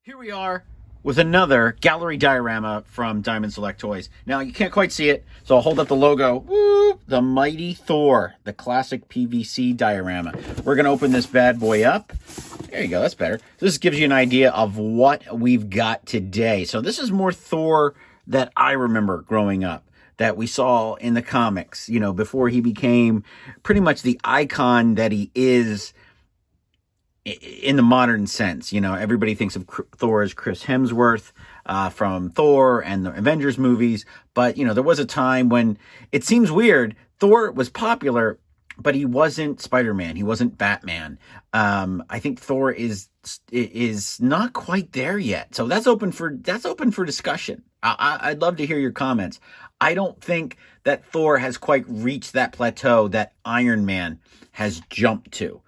Here we are with another gallery diorama from Diamond Select Toys. Now, you can't quite see it, so I'll hold up the logo. Woo! The Mighty Thor, the classic PVC diorama. We're going to open this bad boy up. There you go, that's better. This gives you an idea of what we've got today. So this is more Thor that I remember growing up, that we saw in the comics, you know, before he became pretty much the icon that he is in the modern sense. You know, everybody thinks of Thor as Chris Hemsworth from Thor and the Avengers movies. But, you know, there was a time when it seems weird. Thor was popular, but he wasn't Spider-Man. He wasn't Batman. I think Thor is not quite there yet. So that's open for discussion. I'd love to hear your comments. I don't think that Thor has quite reached that plateau that Iron Man has jumped to.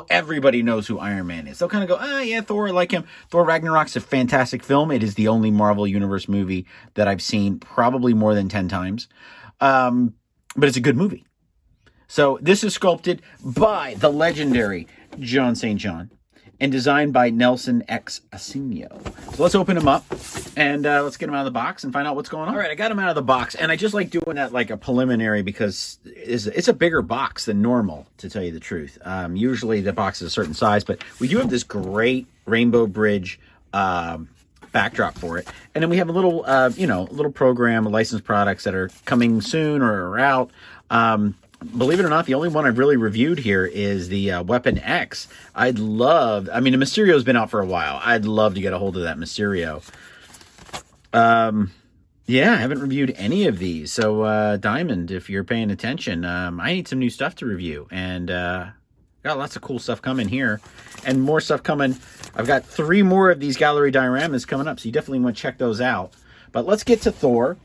Everybody knows who Iron Man is. They'll kind of go, yeah, Thor, I like him. Thor Ragnarok's a fantastic film. It is the only Marvel Universe movie that I've seen probably more than 10 times. But it's a good movie. So this is sculpted by the legendary John St. John and designed by Nelson X. Asencio. So let's open him up and let's get him out of the box and find out what's going on. All right, I got him out of the box, and I just like doing that like a preliminary because it's a bigger box than normal, to tell you the truth. Usually the box is a certain size, but we do have this great Rainbow Bridge backdrop for it. And then we have a little, little program, licensed products that are coming soon or are out. Believe it or not, the only one I've really reviewed here is the Weapon X. the Mysterio's been out for a while. I'd love to get a hold of that Mysterio. Yeah, I haven't reviewed any of these. So, Diamond, if you're paying attention, I need some new stuff to review. And got lots of cool stuff coming here. And more stuff coming. I've got 3 more of these gallery dioramas coming up, so you definitely want to check those out. But let's get to Thor.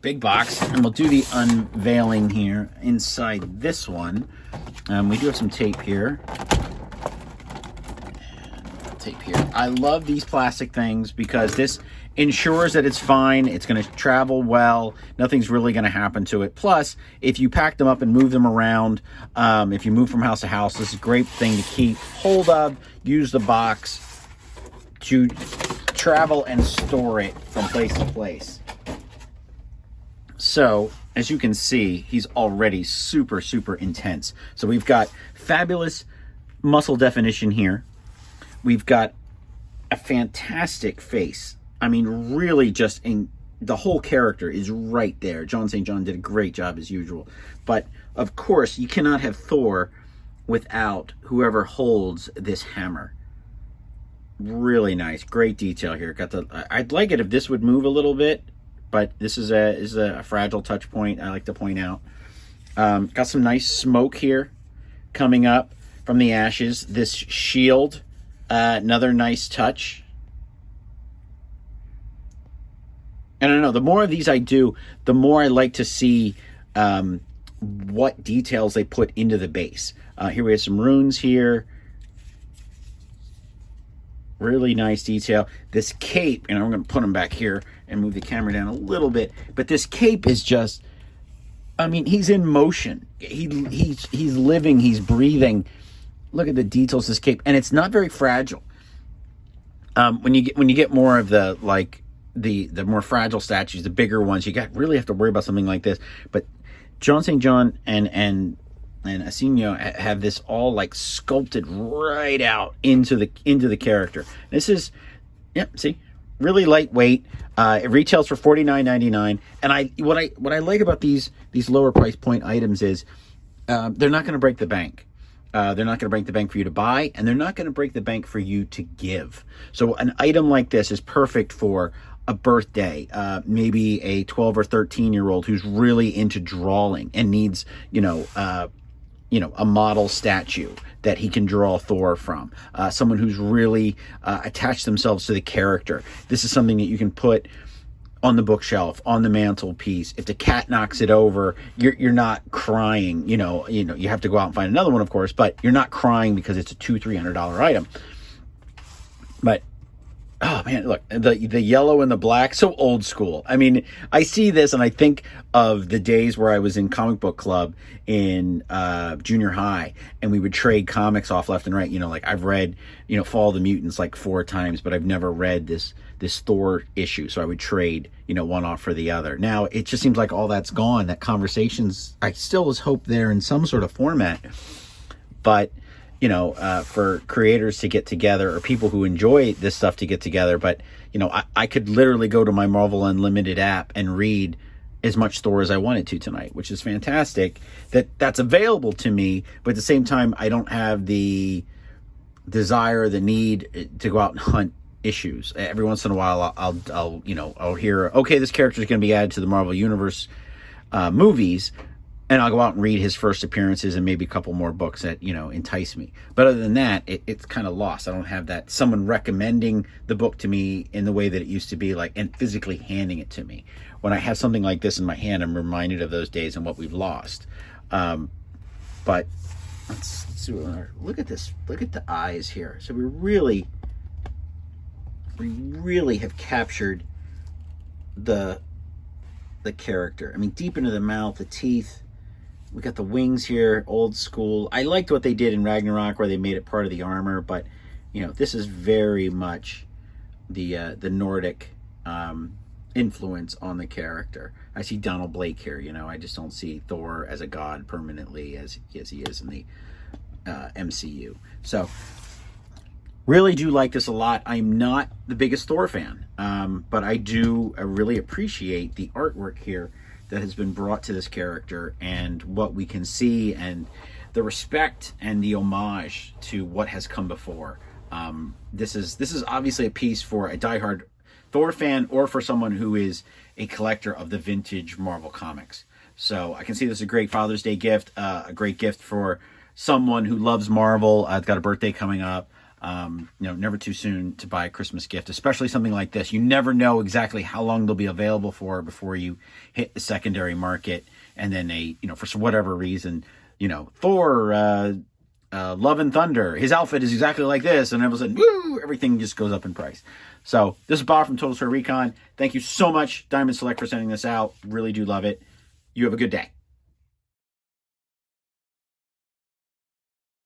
Big box, and we'll do the unveiling here inside this one. We do have some tape here. I love these plastic things because this ensures that it's fine. It's going to travel well. Nothing's really going to happen to it. Plus, if you pack them up and move them around, if you move from house to house, this is a great thing to keep hold of. Use the box to travel and store it from place to place. So, as you can see, he's already super, super intense. So we've got fabulous muscle definition here. We've got a fantastic face. I mean, really the whole character is right there. John St. John did a great job as usual. But, of course, you cannot have Thor without whoever holds this hammer. Really nice. Great detail here. I'd like it if this would move a little bit. But this is a fragile touch point, I like to point out. Got some nice smoke here coming up from the ashes. This shield, another nice touch. And I don't know, the more of these I do, the more I like to see what details they put into the base. Here we have some runes here. Really nice detail. This cape, and I'm going to put them back here and move the camera down a little bit. But this cape is just, I mean, he's in motion. He's living, he's breathing. Look at the details of this cape, and it's not very fragile. When you get more of the more fragile statues, the bigger ones, you really have to worry about something like this. But John St. John and Accenio have this all like sculpted right out into the character. This is, see, really lightweight. It retails for $49.99. And what I like about these lower price point items is they're not going to break the bank. They're not going to break the bank for you to buy, and they're not going to break the bank for you to give. So an item like this is perfect for a birthday, maybe a 12 or 13-year-old who's really into drawing and needs, a model statue that he can draw Thor from. Someone who's really attached themselves to the character. This is something that you can put on the bookshelf, on the mantelpiece. If the cat knocks it over, you're not crying. You have to go out and find another one, of course, but you're not crying because it's a $200-300 item. But Oh man, look, the yellow and the black, so old school. I mean, I see this and I think of the days where I was in comic book club in junior high, and we would trade comics off left and right. You know, like I've read, Fall of the Mutants like 4 times, but I've never read this Thor issue, so I would trade, one off for the other. Now it just seems like all that's gone. That conversations, I still was hope there in some sort of format, but for creators to get together or people who enjoy this stuff to get together. But, I could literally go to my Marvel Unlimited app and read as much Thor as I wanted to tonight, which is fantastic that's available to me. But at the same time, I don't have the desire, the need to go out and hunt issues. Every once in a while, I'll hear, okay, this character is going to be added to the Marvel Universe movies. And I'll go out and read his first appearances and maybe a couple more books that, entice me. But other than that, it's kind of lost. I don't have that someone recommending the book to me in the way that it used to be, like, and physically handing it to me. When I have something like this in my hand, I'm reminded of those days and what we've lost. But let's see. Look at this. Look at the eyes here. So we really have captured the character. I mean, deep into the mouth, the teeth. We got the wings here, old school. I liked what they did in Ragnarok where they made it part of the armor, but this is very much the Nordic influence on the character. I see Donald Blake here. I just don't see Thor as a god permanently as he is in the MCU. So really do like this a lot. I'm not the biggest Thor fan, but I really appreciate the artwork here that has been brought to this character and what we can see and the respect and the homage to what has come before. This is obviously a piece for a diehard Thor fan or for someone who is a collector of the vintage Marvel comics. So I can see this is a great Father's Day gift, a great gift for someone who loves Marvel. I've got a birthday coming up. Never too soon to buy a Christmas gift, especially something like this. You never know exactly how long they'll be available for before you hit the secondary market. And then for whatever reason, Thor, Love and Thunder, his outfit is exactly like this. And all of a sudden, woo, everything just goes up in price. So this is Bob from Total Story Recon. Thank you so much, Diamond Select, for sending this out. Really do love it. You have a good day.